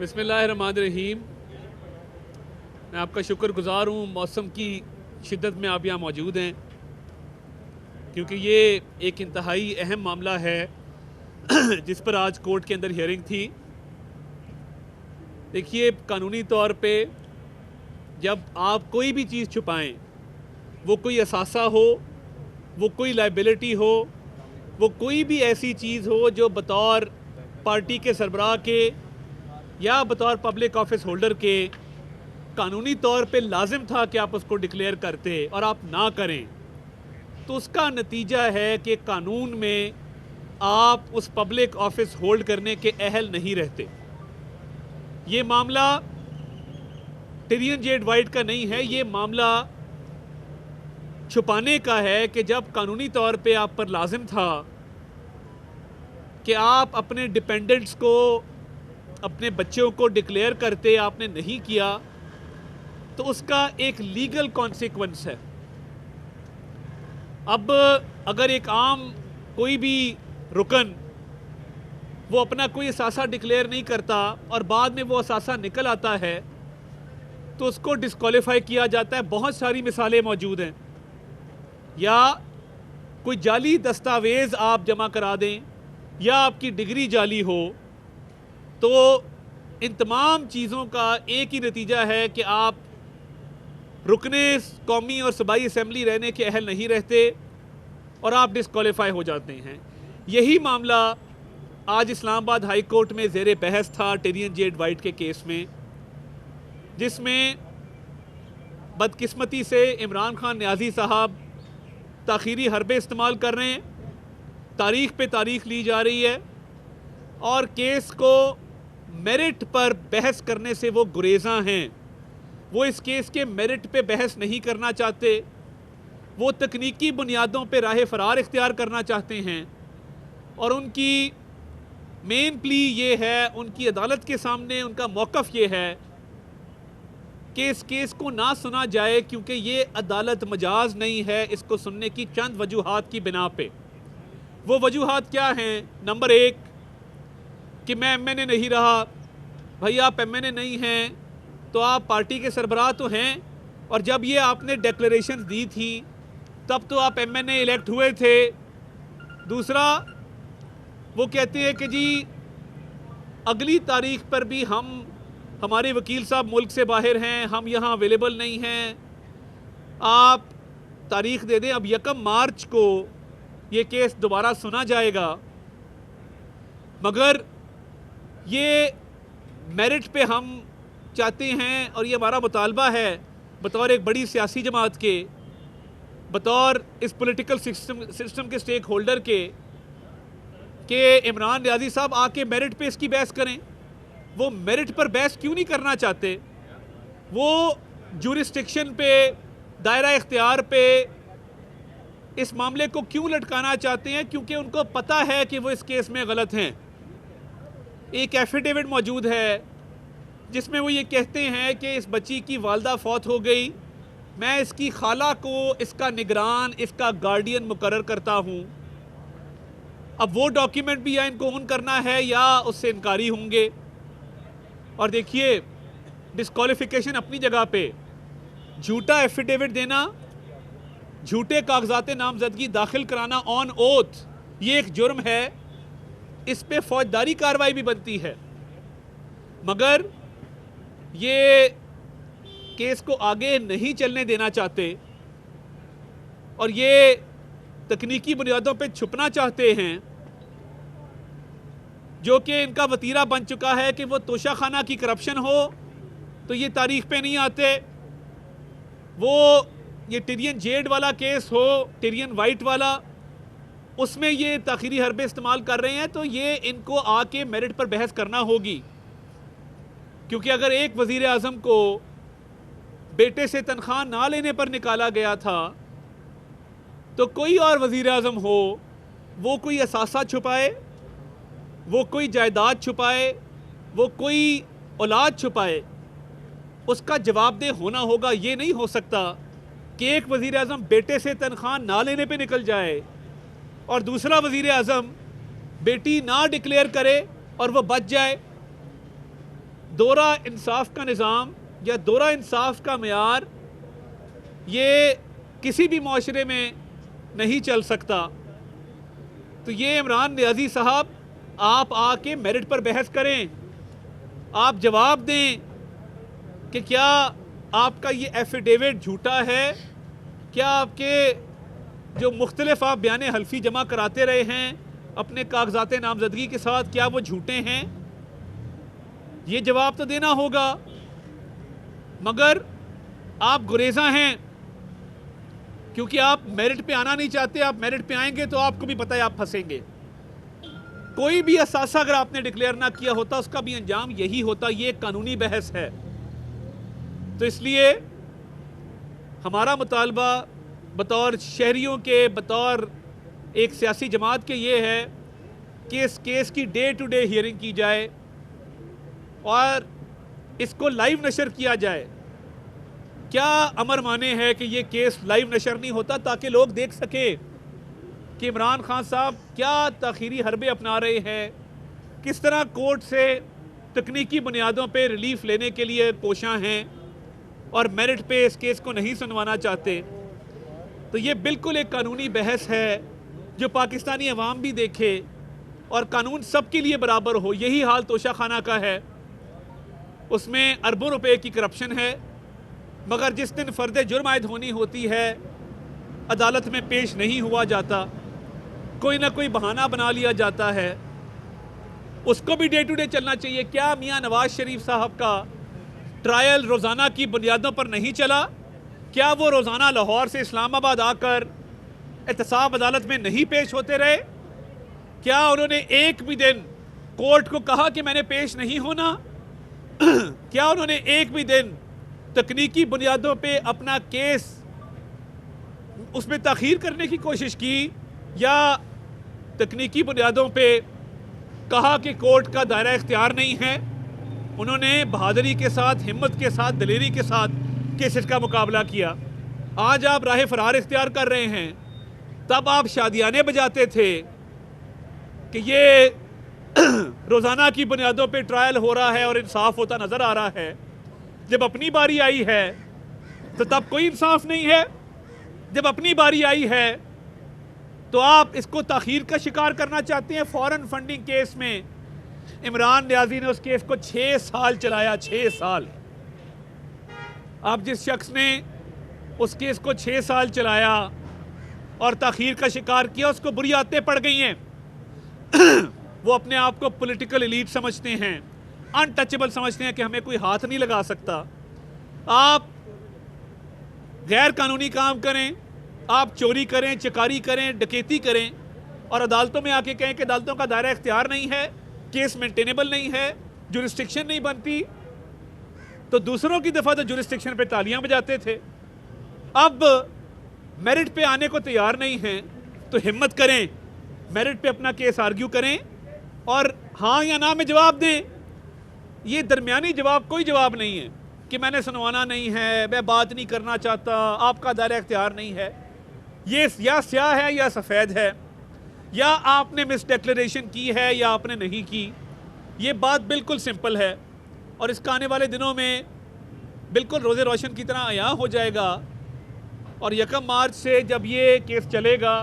बिस्मिल्लाहिर्रहमानिर्रहीम। मैं आपका शुक्रगुज़ार हूँ मौसम की शिद्दत में आप यहाँ मौजूद हैं, क्योंकि ये एक इंतहाई अहम मामला है जिस पर आज कोर्ट के अंदर हियरिंग थी। देखिए, कानूनी तौर पे जब आप कोई भी चीज़ छुपाएं, वो कोई असासा हो, वो कोई लाइबिलिटी हो, वो कोई भी ऐसी चीज़ हो जो बतौर पार्टी के सरबराह के या बतौर पब्लिक ऑफिस होल्डर के कानूनी तौर पे लाजिम था कि आप उसको डिक्लेयर करते और आप ना करें, तो उसका नतीजा है कि कानून में आप उस पब्लिक ऑफिस होल्ड करने के अहल नहीं रहते। ये मामला टिरियन जेड वाइट का नहीं है, ये मामला छुपाने का है कि जब कानूनी तौर पे आप पर लाजिम था कि आप अपने डिपेंडेंट्स को, अपने बच्चों को डिक्लेयर करते, आपने नहीं किया, तो उसका एक लीगल कॉन्सिक्वेंस है। अब अगर एक आम कोई भी रुकन वो अपना कोई असासा डिक्लेयर नहीं करता और बाद में वो असासा निकल आता है, तो उसको डिस्क्वालीफाई किया जाता है। बहुत सारी मिसालें मौजूद हैं। या कोई जाली दस्तावेज़ आप जमा करा दें या आपकी डिग्री जाली हो, तो इन तमाम चीज़ों का एक ही नतीजा है कि आप रुकने कौमी और सूबाई असम्बली रहने के अहल नहीं रहते और आप डिस्क्वालीफाई हो जाते हैं। यही मामला आज इस्लामाबाद हाई कोर्ट में ज़ेर बहस था टिरियन जेड वाइट के केस में, जिसमें बदकिस्मती से इमरान खान न्याजी साहब ताख़ीरी हरबे इस्तेमाल कर रहे हैं, तारीख पे तारीख ली जा रही है और केस को मेरिट पर बहस करने से वो गुरेज़ा हैं। वो इस केस के मेरिट पे बहस नहीं करना चाहते, वो तकनीकी बुनियादों पे राह फरार इख्तियार करना चाहते हैं और उनकी मेन प्ली ये है, उनकी अदालत के सामने उनका मौक़िफ़ ये है कि इस केस को ना सुना जाए, क्योंकि ये अदालत मजाज नहीं है इसको सुनने की चंद वजूहात की बिना पे। वो वजूहात क्या हैं? नंबर एक, कि मैं एमएनए नहीं रहा। भाई, आप एमएनए नहीं हैं तो आप पार्टी के सरबराह तो हैं, और जब ये आपने डिक्लेरेशन दी थी तब तो आप एमएनए इलेक्ट हुए थे। दूसरा, वो कहते हैं कि जी अगली तारीख पर भी हमारे वकील साहब मुल्क से बाहर हैं, हम यहाँ अवेलेबल नहीं हैं, आप तारीख दे दें। अब 1 मार्च को ये केस दोबारा सुना जाएगा, मगर ये मेरिट पे हम चाहते हैं और ये हमारा मुतालबा है बतौर एक बड़ी सियासी जमात के, बतौर इस पॉलिटिकल सिस्टम के स्टेक होल्डर के, कि इमरान न्याजी साहब आके मेरिट पे इसकी बहस करें। वो मेरिट पर बहस क्यों नहीं करना चाहते? वो जुरिस्डिक्शन पे, दायरा इख्तियार पे इस मामले को क्यों लटकाना चाहते हैं? क्योंकि उनको पता है कि वो इस केस में गलत हैं। एक एफिडेविट मौजूद है जिसमें वो ये कहते हैं कि इस बच्ची की वालदा फौत हो गई, मैं इसकी खाला को इसका निगरान, इसका गार्डियन मुकर्रर करता हूँ। अब वो डॉक्यूमेंट भी या इनको ऑन करना है या उससे इनकारी होंगे। और देखिए, डिस्क्वालिफिकेशन अपनी जगह पे, झूठा एफिडेविट देना, झूठे कागजात नामजदगी दाखिल कराना ऑन ओथ, ये एक जुर्म है, इस पे फौजदारी कार्रवाई भी बनती है। मगर ये केस को आगे नहीं चलने देना चाहते और ये तकनीकी बुनियादों पे छुपना चाहते हैं, जो कि इनका वतीरा बन चुका है कि वो तोशाखाना की करप्शन हो तो ये तारीख पे नहीं आते, वो ये टिरियन जेड वाला केस हो, टिरियन वाइट वाला, उसमें ये ताख़ीरी हरबे इस्तेमाल कर रहे हैं, तो ये इनको आके मेरिट पर बहस करना होगी। क्योंकि अगर एक वज़ीर आज़म को बेटे से तनख्वाह ना लेने पर निकाला गया था, तो कोई और वज़ीर आज़म हो, वो कोई असासा छुपाए, वो कोई जायदाद छुपाए, वो कोई औलाद छुपाए, उसका जवाबदेह होना होगा। ये नहीं हो सकता कि एक वज़ीर आज़म बेटे से तनख्वाह ना लेने पे निकल जाए और दूसरा वज़ीर आज़म बेटी ना डिक्लेयर करे और वो बच जाए। दोहरा इंसाफ का निज़ाम या दोहरा इंसाफ का मेयार ये किसी भी माशरे में नहीं चल सकता। तो ये इमरान नियाज़ी साहब, आप आके मेरिट पर बहस करें, आप जवाब दें कि क्या आपका ये एफिडेविट झूठा है, क्या आपके जो मुख्तलिफ आप बयान हल्फी जमा कराते रहे हैं अपने कागजात नामजदगी के साथ, क्या वो झूठे हैं? ये जवाब तो देना होगा। मगर आप गुरेज़ा हैं क्योंकि आप मेरिट पे आना नहीं चाहते। आप मेरिट पे आएंगे तो आपको भी पता है आप फंसेंगे। कोई भी असासा अगर आपने डिक्लेयर ना किया होता उसका भी अंजाम यही होता। ये कानूनी बहस है। तो इसलिए हमारा मुतालबा बतौर शहरियों के, बतौर एक सियासी जमात के ये है कि इस केस की डे टू डे हियरिंग की जाए और इसको लाइव नशर किया जाए। क्या अमर माने है कि ये केस लाइव नशर नहीं होता ताकि लोग देख सके कि इमरान खान साहब क्या ताखीरी हरबे अपना रहे हैं, किस तरह कोर्ट से तकनीकी बुनियादों पे रिलीफ लेने के लिए कोशां हैं और मेरिट पे इस केस को नहीं सुनवाना चाहते। तो ये बिल्कुल एक कानूनी बहस है जो पाकिस्तानी अवाम भी देखे और कानून सबके लिए बराबर हो। यही हाल तोशा खाना का है, उसमें अरबों रुपए की करप्शन है, मगर जिस दिन फ़र्द जुर्म आयद होनी होती है अदालत में पेश नहीं हुआ जाता, कोई ना कोई बहाना बना लिया जाता है। उसको भी डे टू डे चलना चाहिए। क्या मियां नवाज शरीफ साहब का ट्रायल रोज़ाना की बुनियादों पर नहीं चला? क्या वो रोज़ाना लाहौर से इस्लामाबाद आकर एहतसाब अदालत में नहीं पेश होते रहे? क्या उन्होंने एक भी दिन कोर्ट को कहा कि मैंने पेश नहीं होना? क्या उन्होंने एक भी दिन तकनीकी बुनियादों पे अपना केस उसमें ताख़ीर करने की कोशिश की या तकनीकी बुनियादों पे कहा कि कोर्ट का दायरा इख्तियार नहीं है? उन्होंने बहादुरी के साथ, हिम्मत के साथ, दलेरी के साथ केसेस का मुकाबला किया। आज आप राह फरार इख्तियार कर रहे हैं, तब आप शादियाने बजाते थे कि ये रोज़ाना की बुनियादों पे ट्रायल हो रहा है और इंसाफ होता नज़र आ रहा है। जब अपनी बारी आई है तो तब कोई इंसाफ नहीं है। जब अपनी बारी आई है तो आप इसको ताख़ीर का शिकार करना चाहते हैं। फॉरेन फंडिंग केस में इमरान नियाज़ी ने उस केस को 6 साल चलाया, 6 साल। आप जिस शख्स ने उस केस को 6 साल चलाया और ताख़ीर का शिकार किया, उसको बुरी आदतें पड़ गई हैं। वो अपने आप को पॉलिटिकल एलीट समझते हैं, अनटचेबल समझते हैं कि हमें कोई हाथ नहीं लगा सकता। आप गैर कानूनी काम करें, आप चोरी करें, चकारी करें, डकैती करें और अदालतों में आके कहें कि अदालतों का दायरा इख्तियार नहीं है, केस मेंटेनेबल नहीं है, जुरिस्डिक्शन नहीं बनती, तो दूसरों की दफ़ा तो जुरिस्डिक्शन पे तालियां बजाते थे। अब मेरिट पे आने को तैयार नहीं हैं तो हिम्मत करें, मेरिट पे अपना केस आर्ग्यू करें और हाँ या ना में जवाब दें। ये दरमियानी जवाब कोई जवाब नहीं है कि मैंने सुनवाना नहीं है, मैं बात नहीं करना चाहता, आपका दायरा इख्तियार नहीं है। ये या स्याह है या सफ़ेद है, या आपने मिस डिक्लेरेशन की है या आपने नहीं की। ये बात बिल्कुल सिंपल है और इसका आने वाले दिनों में बिल्कुल रोज़े रोशन की तरह अयां हो जाएगा। और 1 मार्च से जब ये केस चलेगा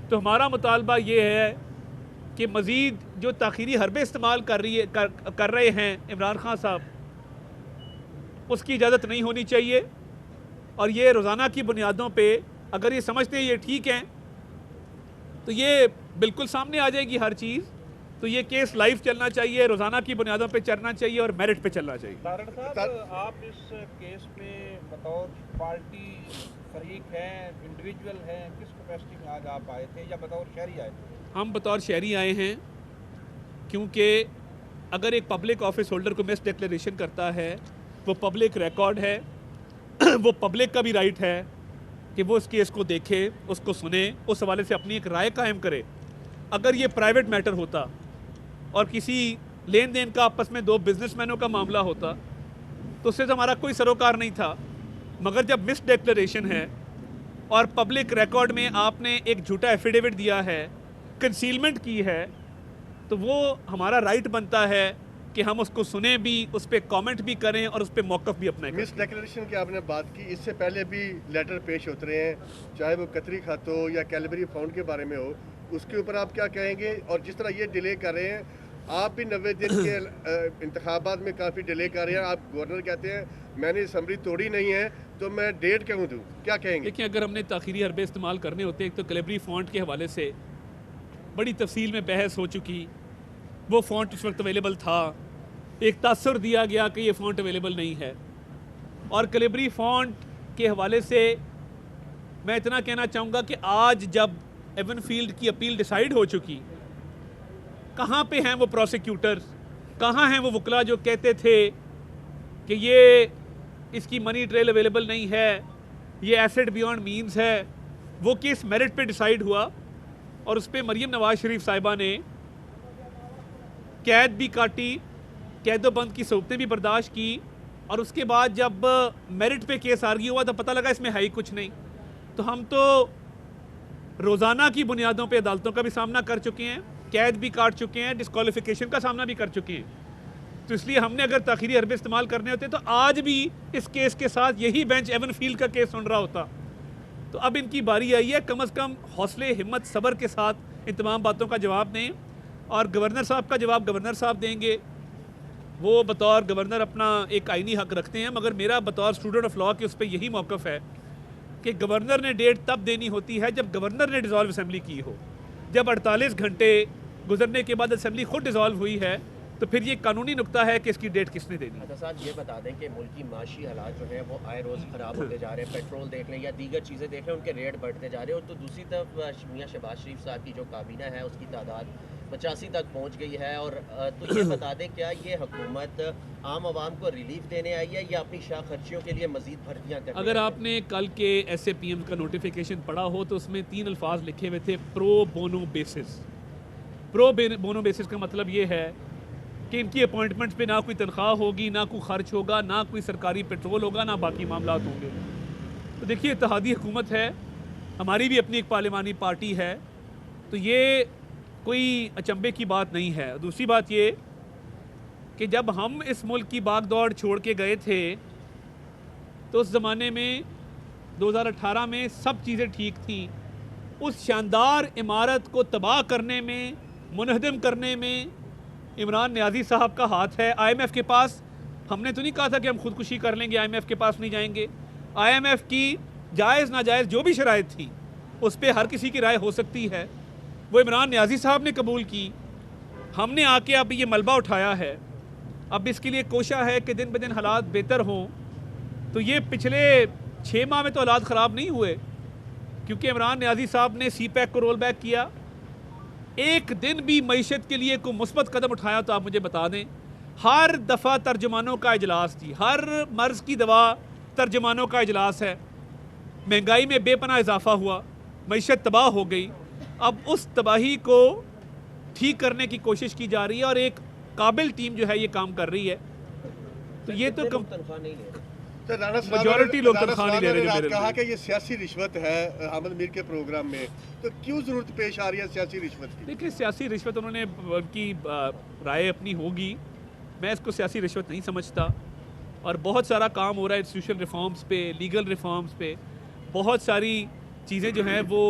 तो हमारा मुतालबा ये है कि मज़ीद जो ताख़ीरी हरबे इस्तेमाल कर रहे हैं इमरान खान साहब, उसकी इजाज़त नहीं होनी चाहिए। और ये रोज़ाना की बुनियादों पे अगर ये समझते हैं ये ठीक है तो ये बिल्कुल सामने आ जाएगी हर चीज़। तो ये केस लाइव चलना चाहिए, रोज़ाना की बुनियादों पे चलना चाहिए और मेरिट पे चलना चाहिए। तारण साहब, आप इस केस में बतौर पार्टी फरीक हैं, इंडिविजुअल हैं, किस कैपेसिटी में आज आप आए थे या बतौर शहरी आए थे? हम बतौर शहरी आए हैं क्योंकि अगर एक पब्लिक ऑफिस होल्डर को मिस डिक्लेरेशन करता है, वो पब्लिक रिकॉर्ड है, वो पब्लिक का भी राइट है कि वो उस केस को देखे, उसको सुने, उस हवाले से अपनी एक राय कायम करे। अगर ये प्राइवेट मैटर होता और किसी लेन देन का आपस में 2 बिजनेसमैनों का मामला होता तो उससे तो हमारा कोई सरोकार नहीं था। मगर जब मिस डिक्लेरेशन है और पब्लिक रिकॉर्ड में आपने एक झूठा एफिडेविट दिया है, कंसीलमेंट की है, तो वो हमारा राइट बनता है कि हम उसको सुने भी, उस पर कमेंट भी करें और उस पर मौक़िफ़ भी अपना मिस डिक्लेरेशन की आपने बात की, इससे पहले भी लेटर पेश होते रहे हैं, चाहे वो कतरी खत हो या कैलबरी फाउंड के बारे में हो, उसके ऊपर आप क्या कहेंगे? और जिस तरह ये डिले कर रहे हैं, आप भी 90 दिन के इंतखाबात में काफ़ी डिले कर रहे हैं। आप गवर्नर कहते हैं मैंने असम्बली तोड़ी नहीं है तो मैं डेट क्यों दूँ, क्या कहेंगे? देखिए, अगर हमने ताख़ीरी हरबे इस्तेमाल करने होते, एक तो कैलबरी फ़ॉन्ट के हवाले से बड़ी तफसील में बहस हो चुकी, वो फ़ॉन्ट उस वक्त अवेलेबल था, एक तासुर दिया गया कि ये फ़ॉन्ट अवेलेबल नहीं है। और कैलबरी फ़ॉन्ट के हवाले से मैं इतना कहना चाहूँगा कि आज जब एवनफील्ड की अपील डिसाइड हो चुकी, कहाँ पे हैं वो प्रोसिक्यूटर्स, कहाँ हैं वो वकला जो कहते थे कि ये इसकी मनी ट्रेल अवेलेबल नहीं है, ये एसेट बियॉन्ड मींस है। वो केस मेरिट पे डिसाइड हुआ और उस पर मरीम नवाज शरीफ साहिबा ने कैद भी काटी, कैदोबंद की सहूलतें भी बर्दाश्त की, और उसके बाद जब मेरिट पे केस आर्ग्यू हुआ तो पता लगा इसमें है ही कुछ नहीं। तो हम तो रोज़ाना की बुनियादों पे अदालतों का भी सामना कर चुके हैं, कैद भी काट चुके हैं, डिस्क्वालिफिकेशन का सामना भी कर चुके हैं। तो इसलिए हमने अगर ताख़ीरी हरबे इस्तेमाल करने होते तो आज भी इस केस के साथ यही बेंच एवनफील्ड का केस सुन रहा होता। तो अब इनकी बारी आई है, कम अज़ कम हौसले, हिम्मत, सब्र के साथ इन तमाम बातों का जवाब दें, और गवर्नर साहब का जवाब गवर्नर साहब देंगे। वो बतौर गवर्नर अपना एक आइनी हक रखते हैं, मगर मेरा बतौर स्टूडेंट ऑफ लॉ के उस पर यही मौक़िफ़ है कि गवर्नर ने डेट तब देनी होती है जब गवर्नर ने डिज़ोल्व असम्बली की हो। जब 48 घंटे गुजरने के बाद असम्बली खुद डिज़ोल्व हुई है तो फिर ये कानूनी नुक्ता है कि इसकी डेट किसने देनी। अच्छा साहब, ये बता दें कि मुल्क की माशी हालात जो हैं वो आए रोज़ ख़राब होते जा रहे हैं। पेट्रोल देख लें या दीगर चीज़ें देख लें, उनके रेट बढ़ते जा रहे हैं। और तो दूसरी तरफ मियां शहबाज शरीफ साहब की जो काबीना है उसकी तादाद 85 तक पहुंच गई है। और तो ये बता दें, क्या ये हुकूमत आम आवाम को रिलीफ देने आई है या अपनी शाह खर्चियों के लिए मजीद भर्तियाँ करने? अगर आपने कल के SAPM का नोटिफिकेशन पढ़ा हो तो उसमें 3 अल्फाज लिखे हुए थे, pro bono basis. Pro bono basis का मतलब ये है कि इनकी अपॉइंटमेंट्स पे ना कोई तनख्वाह होगी, ना कोई खर्च होगा, ना कोई सरकारी पेट्रोल होगा, ना बाकी मामलात होंगे। तो देखिए, इत्तेहादी हुकूमत है, हमारी भी अपनी एक पार्लिमानी पार्टी है, तो ये कोई अचंभे की बात नहीं है। दूसरी बात ये कि जब हम इस मुल्क की भाग दौड़ छोड़ के गए थे तो उस ज़माने में 2018 में सब चीज़ें ठीक थी। उस शानदार इमारत को तबाह करने में, मुनहदम करने में इमरान नियाज़ी साहब का हाथ है। IMF के पास, हमने तो नहीं कहा था कि हम खुदकुशी कर लेंगे, IMF के पास नहीं जाएंगे। IMF की जायज़ नाजायज़ जो भी शराइत थी उस पर हर किसी की राय हो सकती है, वो इमरान नियाज़ी साहब ने कबूल की। हमने आके अब ये मलबा उठाया है, अब इसके लिए कोशा है कि दिन ब दिन हालात बेहतर हों। तो ये पिछले 6 माह में तो हालात ख़राब नहीं हुए, क्योंकि इमरान नियाज़ी साहब ने CPEC को रोल बैक किया। एक दिन भी मईशत के लिए कोई मुस्बत कदम उठाया तो आप मुझे बता दें। हर दफ़ा तर्जुमानों का इजलास थी, हर मर्ज़ की दवा तर्जुमानों का इजलास है। महंगाई में बेपनाह इजाफा हुआ, मईशत तबाह हो गई। अब उस तबाही को ठीक करने की कोशिश की जा रही है और एक काबिल टीम जो है ये काम कर रही है। तो ये तो तनख्वाह नहीं है। मेजॉरिटी लोग तनख्वाह नहीं ले रहे। आपने कहा कि ये सियासी रिश्वत है अहमद मीर के प्रोग्राम में, तो क्यों ज़रूरत पेश आ रही है सियासी रिश्वत की? देखिए, सियासी रिश्वत, उन्होंने उनकी राय अपनी होगी, मैं इसको सियासी रिश्वत नहीं समझता। और बहुत सारा काम हो रहा है इंस्टीट्यूशनल रिफॉर्म्स पे, लीगल रिफॉर्म्स पे, बहुत सारी चीज़ें जो हैं वो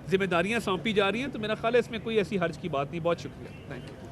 जिम्मेदारियां सौंपी जा रही हैं। तो मेरा ख्याल है इसमें कोई ऐसी हर्ज की बात नहीं। बहुत शुक्रिया, थैंक यू।